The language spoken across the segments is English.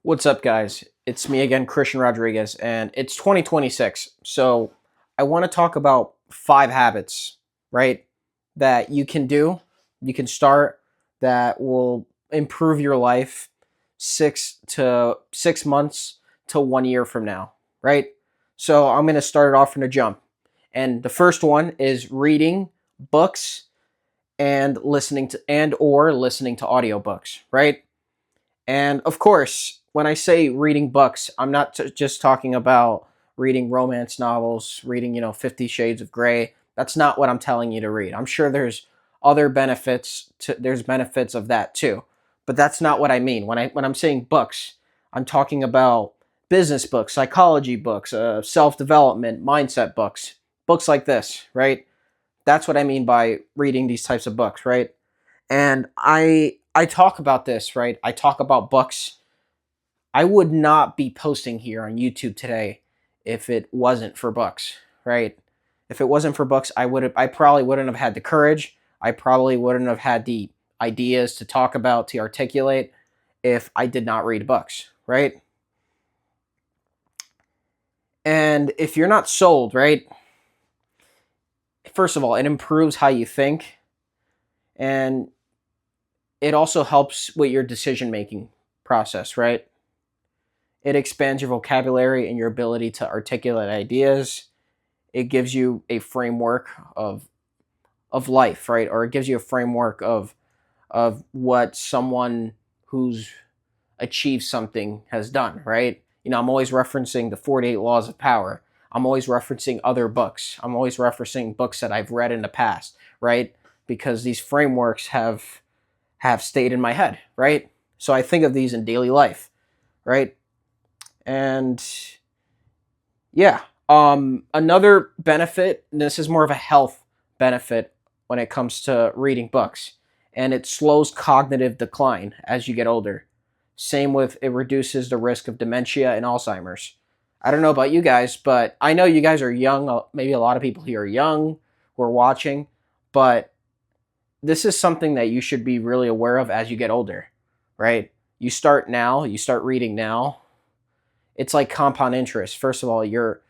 What's up, guys? It's me again, Christian Rodriguez, and it's 2026. So I want to talk about 5 habits, right? That you can do, you can start that will improve your life 6 months to 1 year from now, right? So I'm going to start it off from the jump. And the first one is reading books and listening to audiobooks, right? And of course, when I say reading books, I'm not just talking about reading romance novels, reading, 50 Shades of Grey. That's not what I'm telling you to read. I'm sure there's benefits of that too. But that's not what I mean. When I'm saying books, I'm talking about business books, psychology books, self-development, mindset books, books like this, right? That's what I mean by reading these types of books, right? And I talk about this, right? I talk about books. I would not be posting here on YouTube today if it wasn't for books, right? If it wasn't for books, I probably wouldn't have had the courage. I probably wouldn't have had the ideas to talk about, to articulate if I did not read books, right? And if you're not sold, right? First of all, it improves how you think, and it also helps with your decision making process, right? It expands your vocabulary and your ability to articulate ideas. It gives you a framework of life, right? Or it gives you a framework of what someone who's achieved something has done, right? I'm always referencing the 48 laws of power. I'm always referencing other books. I'm always referencing books that I've read in the past, right? Because these frameworks have stayed in my head, right? So I think of these in daily life, right? And yeah, another benefit, and this is more of a health benefit when it comes to reading books, and it slows cognitive decline as you get older. Same with it reduces the risk of dementia and Alzheimer's. I don't know about you guys, but I know you guys are young. Maybe a lot of people here are young who are watching, but this is something that you should be really aware of as you get older, right? You start now, you start reading now. It's like compound interest. First of all, you're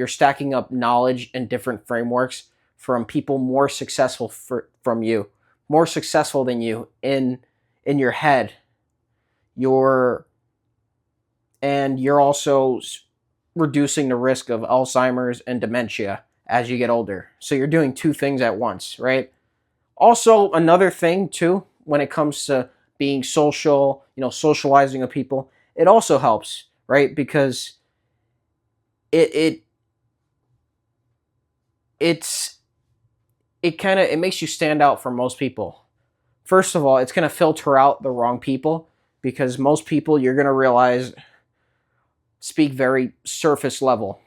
stacking up knowledge and different frameworks from people more successful from you, more successful than you in your head. You're and you're also reducing the risk of Alzheimer's and dementia as you get older. So you're doing two things at once, right? Also, another thing too, when it comes to being social, socializing with people, it also helps, right? Because it it it's it makes you stand out from most people. First of all, it's going to filter out the wrong people because most people you're going to realize speak very surface level.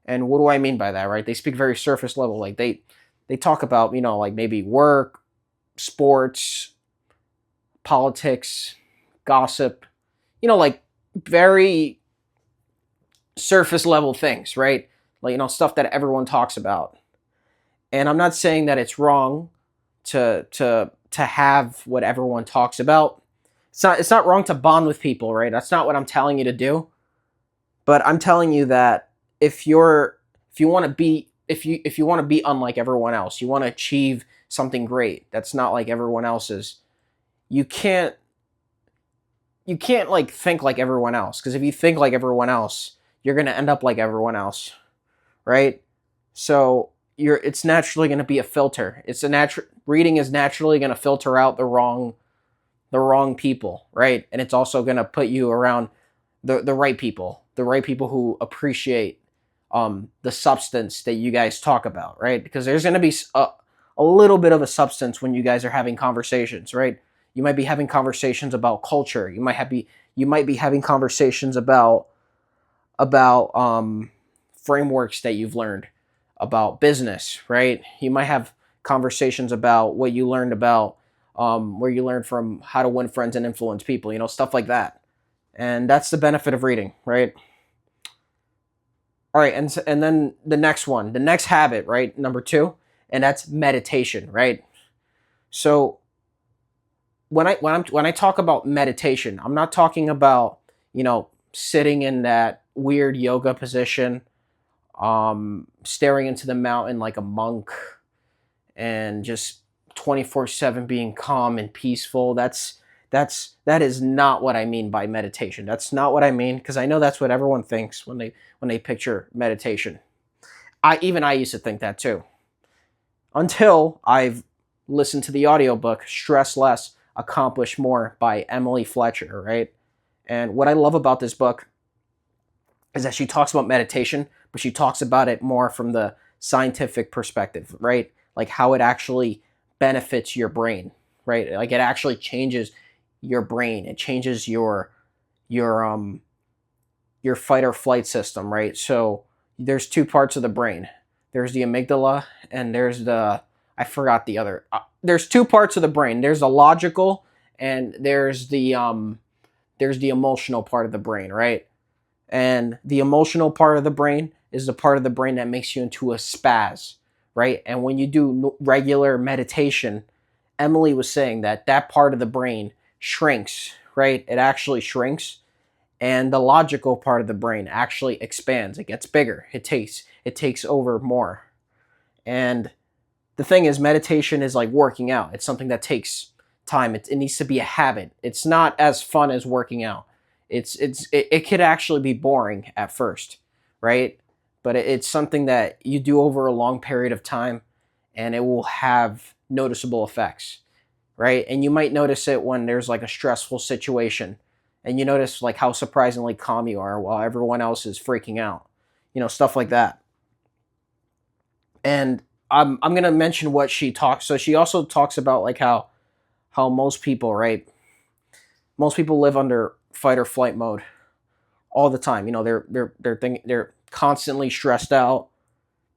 And what do I mean by that, right? They speak very surface level. Like they talk about, like maybe work, sports, politics, gossip, like very surface level things, right? Like, stuff that everyone talks about. And I'm not saying that it's wrong to have what everyone talks about. It's not wrong to bond with people, right? That's not what I'm telling you to do. But I'm telling you that if you want to be if you want to be unlike everyone else, you want to achieve something great that's not like everyone else's, you can't like think like everyone else, because if you think like everyone else, you're going to end up like everyone else, right? So it's naturally going to be a filter. It's a natural reading is naturally going to filter out the wrong people, right? And it's also going to put you around the right people who appreciate the substance that you guys talk about, right? Because there's going to be a little bit of a substance when you guys are having conversations, right? You might be having conversations about culture. You might be having conversations about frameworks that you've learned about business, right? You might have conversations about what you learned about where you learned from how to win friends and influence people, stuff like that. And that's the benefit of reading, right? All right, and then the next habit, right? Number 2, and that's meditation, right? So when I talk about meditation, I'm not talking about, sitting in that weird yoga position, staring into the mountain like a monk, and just 24/7 being calm and peaceful. That is not what I mean by meditation. That's not what I mean, because I know that's what everyone thinks when they picture meditation. I used to think that too, until I've listened to the audiobook Stress Less, Accomplish More by Emily Fletcher, right? And what I love about this book is that she talks about meditation, but she talks about it more from the scientific perspective, right? Like how it actually benefits your brain, right? Like it actually changes your brain. It changes your your fight or flight system, right? So there's two parts of the brain. There's the amygdala and there's the I forgot the other. There's two parts of the brain. There's the logical and there's the emotional part of the brain, right? And the emotional part of the brain is the part of the brain that makes you into a spaz, right? And when you do regular meditation, Emily was saying that that part of the brain shrinks, right? It actually shrinks, and the logical part of the brain actually expands. It gets bigger. It takes over more. And the thing is, meditation is like working out. It's something that takes time. It needs to be a habit. It's not as fun as working out. It could actually be boring at first, right? But it's something that you do over a long period of time, and it will have noticeable effects, right? And you might notice it when there's like a stressful situation, and you notice like how surprisingly calm you are while everyone else is freaking out, stuff like that. And I'm gonna mention what she talks. So she also talks about like how most people, right? Most people live under fight or flight mode all the time. They're constantly stressed out.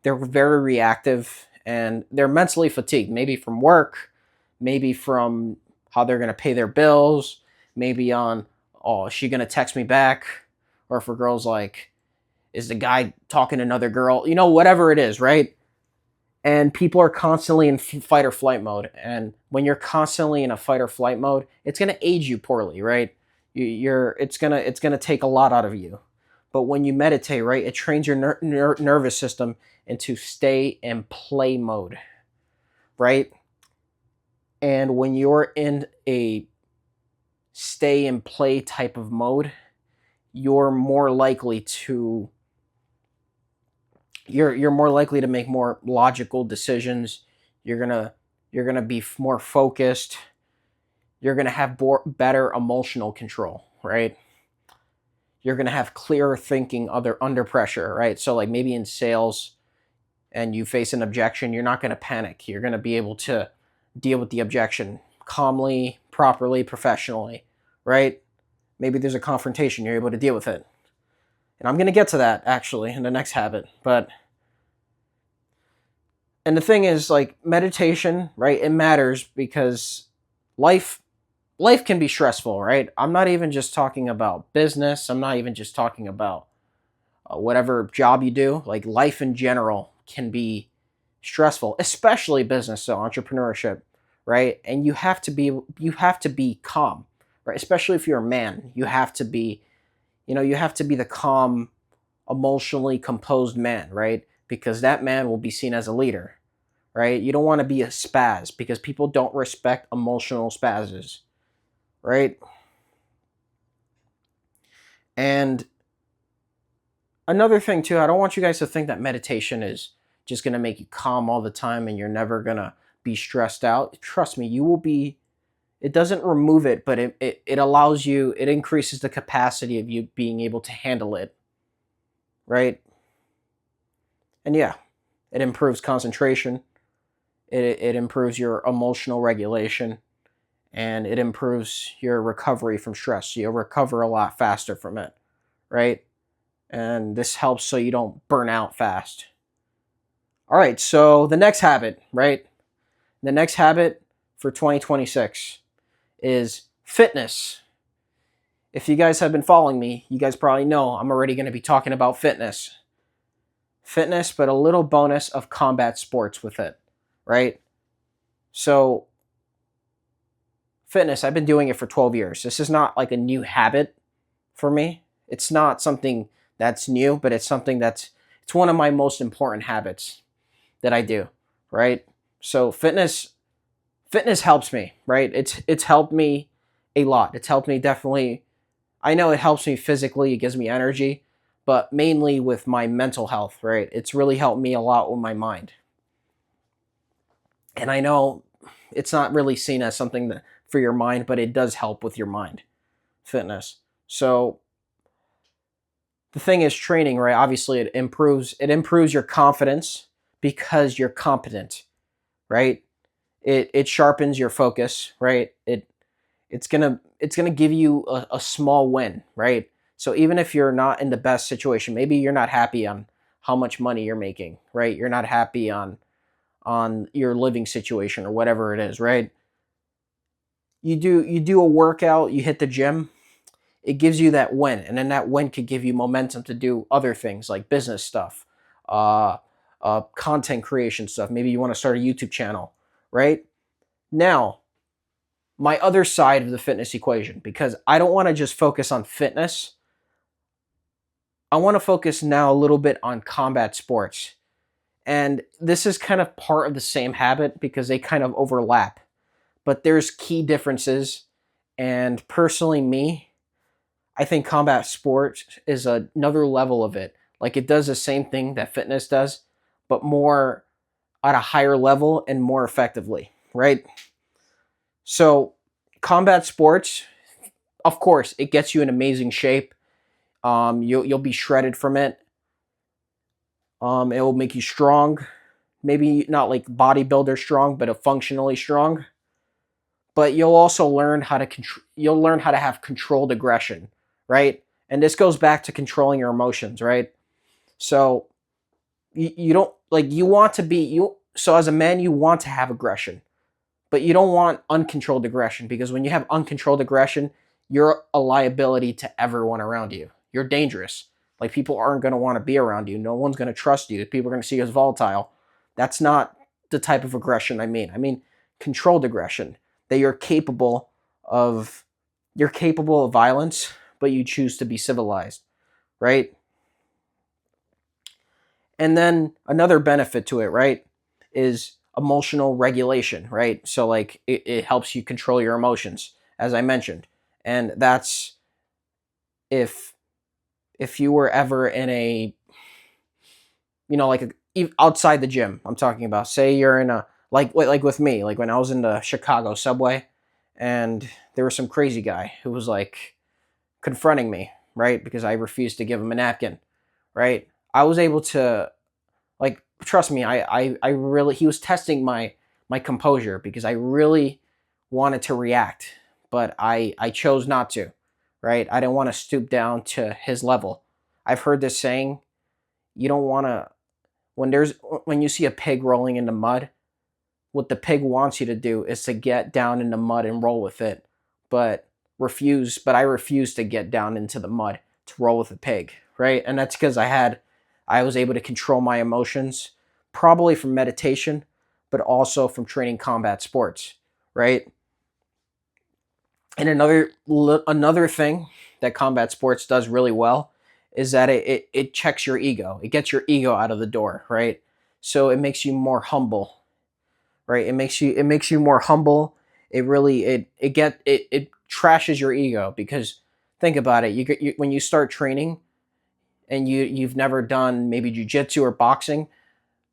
They're very reactive, and they're mentally fatigued. Maybe from work, maybe from how they're gonna pay their bills, maybe on, oh, is she gonna text me back, or for girls like, is the guy talking to another girl? Whatever it is, right? And people are constantly in fight or flight mode, and when you're constantly in a fight or flight mode, it's going to age you poorly, right? It's going to take a lot out of you. But when you meditate, right, it trains your nervous system into stay and play mode, right? And when you're in a stay and play type of mode, you're more likely to you're more likely to make more logical decisions. You're gonna be more focused. You're gonna have better emotional control, right? You're gonna have clearer thinking under pressure, right? So like maybe in sales, and you face an objection, you're not gonna panic. You're gonna be able to deal with the objection calmly, properly, professionally, right? Maybe there's a confrontation, you're able to deal with it. And I'm gonna get to that actually in the next habit, but. And the thing is, like, meditation, right? It matters because life life can be stressful, right? I'm not even just talking about business. I'm not even just talking about whatever job you do. Like life in general can be stressful, especially business, so entrepreneurship, right? And you have to be calm, right? Especially if you're a man, you have to be the calm, emotionally composed man, right? Because that man will be seen as a leader, right? You don't want to be a spaz because people don't respect emotional spazzes, right? And another thing too, I don't want you guys to think that meditation is just going to make you calm all the time and you're never going to be stressed out. Trust me, you will be. It doesn't remove it, but it allows you, it increases the capacity of you being able to handle it, right? And yeah, it improves concentration, it improves your emotional regulation, and it improves your recovery from stress. So you'll recover a lot faster from it, right? And this helps so you don't burn out fast. All right, so the next habit, right? The next habit for 2026 is fitness. If you guys have been following me, you guys probably know I'm already going to be talking about fitness. Fitness, but a little bonus of combat sports with it, right? So, fitness, I've been doing it for 12 years. This is not like a new habit for me. It's not something that's new, but it's one of my most important habits that I do, right? So fitness helps me, right? It's helped me a lot. It's helped me definitely. I know it helps me physically, it gives me energy, but mainly with my mental health, right? It's really helped me a lot with my mind. And I know it's not really seen as something that, for your mind, but it does help with your mind, fitness. So the thing is training, right? Obviously it improves your confidence because you're competent, right? It sharpens your focus, right? It's gonna give you a small win, right? So even if you're not in the best situation, maybe you're not happy on how much money you're making, right? You're not happy on your living situation or whatever it is, right? You do a workout, you hit the gym, it gives you that win, and then that win could give you momentum to do other things like business stuff, uh, content creation stuff. Maybe you want to start a YouTube channel, right? Now, my other side of the fitness equation, because I don't want to just focus on fitness. I want to focus now a little bit on combat sports. And this is kind of part of the same habit because they kind of overlap. But there's key differences. And personally, me, I think combat sports is another level of it. Like it does the same thing that fitness does, but more at a higher level and more effectively, right? So, combat sports, of course, it gets you in amazing shape. You'll be shredded from it. It will make you strong. Maybe not like bodybuilder strong, but a functionally strong. But you'll also learn how to you'll learn how to have controlled aggression, right? And this goes back to controlling your emotions, right? So you don't like you want to be you. So as a man, you want to have aggression, but you don't want uncontrolled aggression because when you have uncontrolled aggression, you're a liability to everyone around you. You're dangerous. Like people aren't going to want to be around you. No one's going to trust you. People are going to see you as volatile. That's not the type of aggression I mean. I mean controlled aggression that of you're capable of violence, but you choose to be civilized, right? And then another benefit to it, right, is emotional regulation, right? So like it helps you control your emotions, as I mentioned. And that's if if you were ever in a outside the gym, I'm talking about. Say you're in a like with me, like when I was in the Chicago subway, and there was some crazy guy who was like confronting me, right, because I refused to give him a napkin, right? I was able to like trust me, I really he was testing my composure because I really wanted to react, but I chose not to, right? I didn't want to stoop down to his level. I've heard this saying, you don't want to when you see a pig rolling in the mud, what the pig wants you to do is to get down in the mud and roll with it, but I refuse to get down into the mud to roll with the pig, right? And that's because I was able to control my emotions, probably from meditation, but also from training combat sports, right? And another thing that combat sports does really well is that it checks your ego. It gets your ego out of the door, right? So it makes you more humble, right? It makes you more humble. It trashes your ego because think about it. When you start training and you've never done maybe jujitsu or boxing,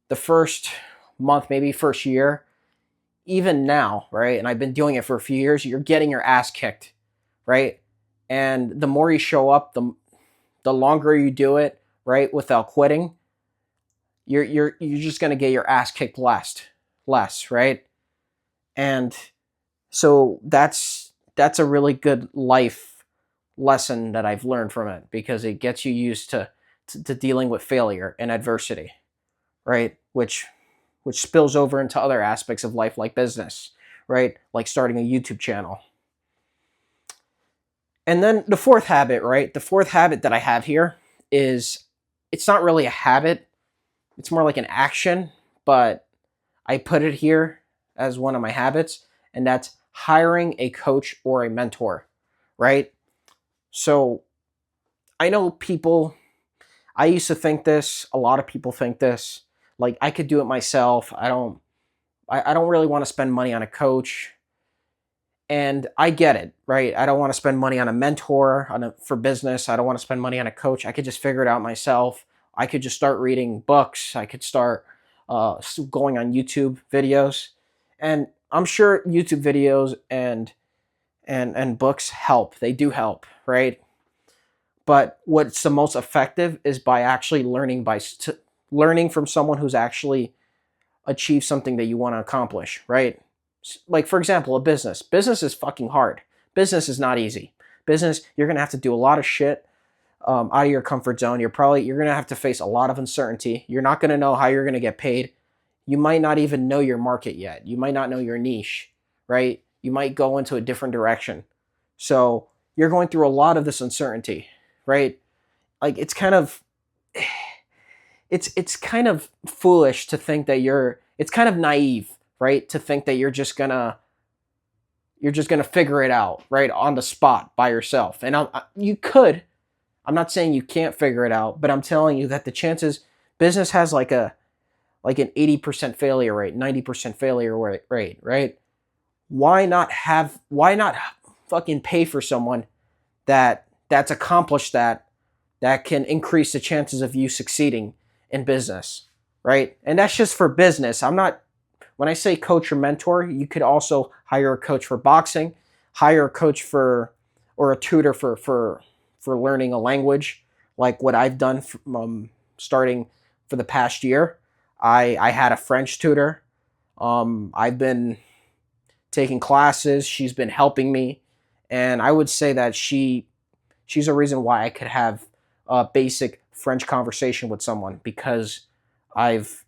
the first month, maybe first year, even now, right? And I've been doing it for a few years. You're getting your ass kicked, right? And the more you show up, the longer you do it, right, without quitting, you're just gonna get your ass kicked less, right? And so that's a really good life lesson that I've learned from it because it gets you used to dealing with failure and adversity, right? Which spills over into other aspects of life like business, right? Like starting a YouTube channel. And then the fourth habit, right? The fourth habit that I have here is it's not really a habit, it's more like an action, but I put it here as one of my habits, and that's hiring a coach or a mentor, right? So I know people, I used to think this, a lot of people think this, like I could do it myself. I don't really want to spend money on a coach. And I get it, right? I don't want to spend money on a mentor for business. I don't want to spend money on a coach. I could just figure it out myself. I could just start reading books. I could start going on YouTube videos, and I'm sure YouTube videos and books help. They do help, right? But what's the most effective is by actually learning from someone who's actually achieved something that you want to accomplish, right? Like for example, a business. Business is fucking hard. Business is not easy. Business, you're gonna have to do a lot of shit out of your comfort zone. You're gonna have to face a lot of uncertainty. You're not gonna know how you're gonna get paid. You might not even know your market yet. You might not know your niche, right? You might go into a different direction. So you're going through a lot of this uncertainty, right? Like it's kind of foolish to think that it's kind of naive, right? To think that you're just gonna figure it out, right, on the spot by yourself. And you could. I'm not saying you can't figure it out, but I'm telling you that the chances business has an 80% failure rate, 90% failure rate, right? Why not fucking pay for someone that's accomplished that can increase the chances of you succeeding in business, right? And that's just for business. I'm not When I say coach or mentor, you could also hire a coach for boxing, hire a coach or a tutor for learning a language, like what I've done starting for the past year. I had a French tutor. I've been taking classes. She's been helping me, and I would say that she's a reason why I could have a basic French conversation with someone, because I've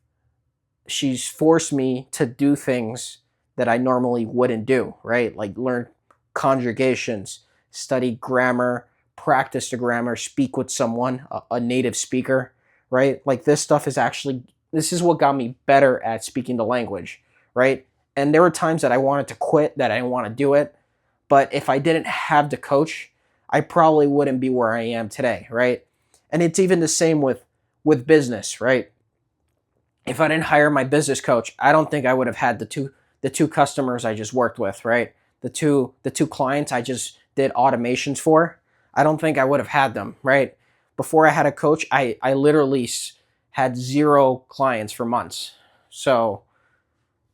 she's forced me to do things that I normally wouldn't do, right? Like learn conjugations, study grammar, practice the grammar, speak with someone, a native speaker, right? Like this is what got me better at speaking the language, right? And there were times that I wanted to quit, that I didn't want to do it. But if I didn't have the coach, I probably wouldn't be where I am today, right? And it's even the same with business, right? If I didn't hire my business coach, I don't think I would have had the two customers I just worked with, right? The two clients I just did automations for. I don't think I would have had them, right? Before I had a coach, I literally had 0 clients for months. So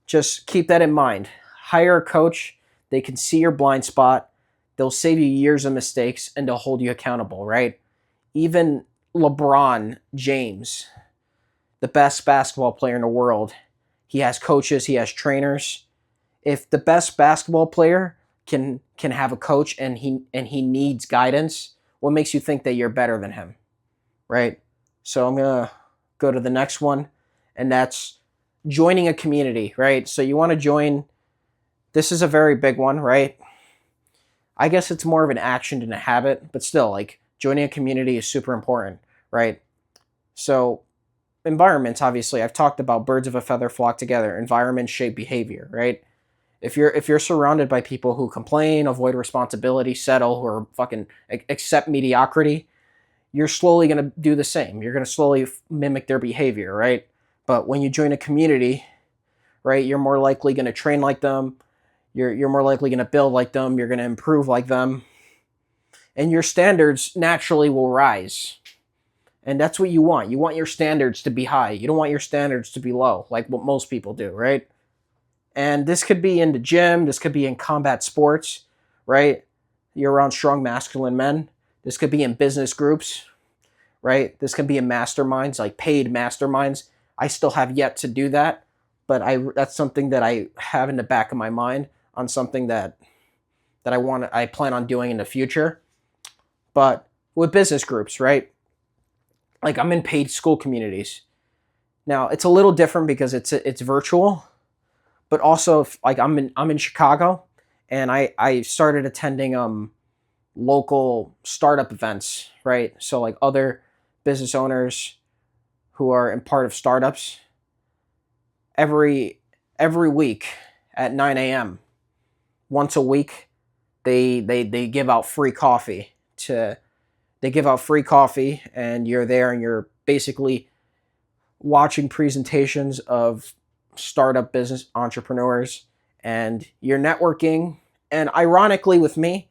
just keep that in mind. Hire a coach. They can see your blind spot. They'll save you years of mistakes, and they'll hold you accountable, right? Even LeBron James, the best basketball player in the world, he has coaches, he has trainers. If the best basketball player can have a coach and he needs guidance, what makes you think that you're better than him, right? So I'm going to go to the next one, and that's joining a community, right? So you want to join, this is a very big one, right? I guess it's more of an action than a habit, but still, like, joining a community is super important, right? So environments, obviously, I've talked about birds of a feather flock together. Environments shape behavior, right? If you're surrounded by people who complain, avoid responsibility, settle, or fucking accept mediocrity, you're slowly going to do the same. You're going to slowly mimic their behavior, right? But when you join a community, right, you're more likely going to train like them. You're more likely going to build like them. You're going to improve like them. And your standards naturally will rise. And that's what you want. You want your standards to be high. You don't want your standards to be low, like what most people do, right? And this could be in the gym. This could be in combat sports, right? You're around strong masculine men. This could be in business groups, right? This could be in masterminds, like paid masterminds. I still have yet to do that, but that's something that I have in the back of my mind on something that I plan on doing in the future. But with business groups, right? Like I'm in paid school communities. Now it's a little different because it's virtual, but also like I'm in Chicago, and I started attending local startup events, right? So like other business owners who are in part of startups every week at 9 a.m. once a week they give out free coffee to they give out free coffee, and you're there and you're basically watching presentations of startup business entrepreneurs, and you're networking. And ironically, with me,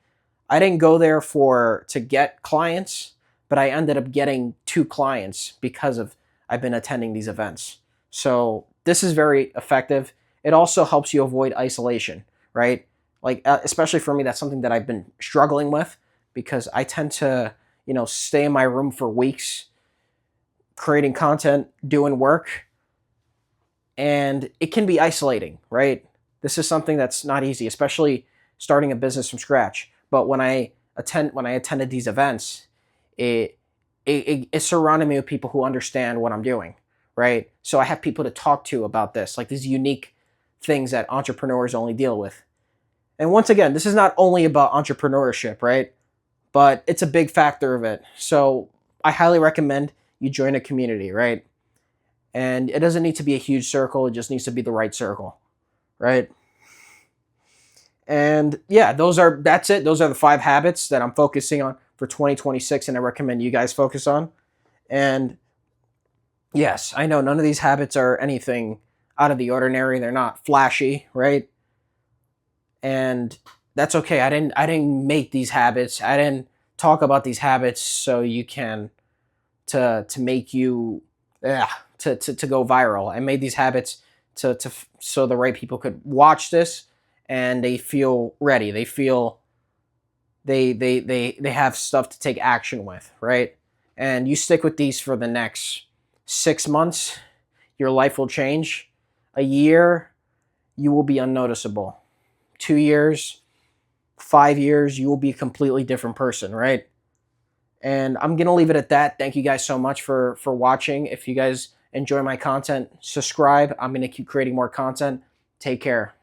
I didn't go there for to get clients, but I ended up getting two clients because of I've been attending these events. So this is very effective. It also helps you avoid isolation, right? Like especially for me, that's something that I've been struggling with, because I tend to, stay in my room for weeks creating content, doing work, and it can be isolating, right? This is something that's not easy, especially starting a business from scratch. But when I attended these events, it it surrounded me with people who understand what I'm doing, right? So I have people to talk to about this, like these unique things that entrepreneurs only deal with. And once again, this is not only about entrepreneurship, right? But it's a big factor of it. So I highly recommend you join a community, right? And it doesn't need to be a huge circle, it just needs to be the right circle, right? And yeah, that's it. Those are the 5 habits that I'm focusing on for 2026, and I recommend you guys focus on. And yes, I know none of these habits are anything out of the ordinary. They're not flashy, right? And that's okay. I didn't make these habits. I didn't talk about these habits so you can to make you yeah, to go viral. I made these habits so the right people could watch this and they feel ready. They feel they have stuff to take action with, right? And you stick with these for the next 6 months, your life will change. A year, you will be unnoticeable. 2 years, 5 years, you will be a completely different person, right? And I'm gonna leave it at that. Thank you guys so much for watching. If you guys enjoy my content, subscribe. I'm gonna keep creating more content. Take care.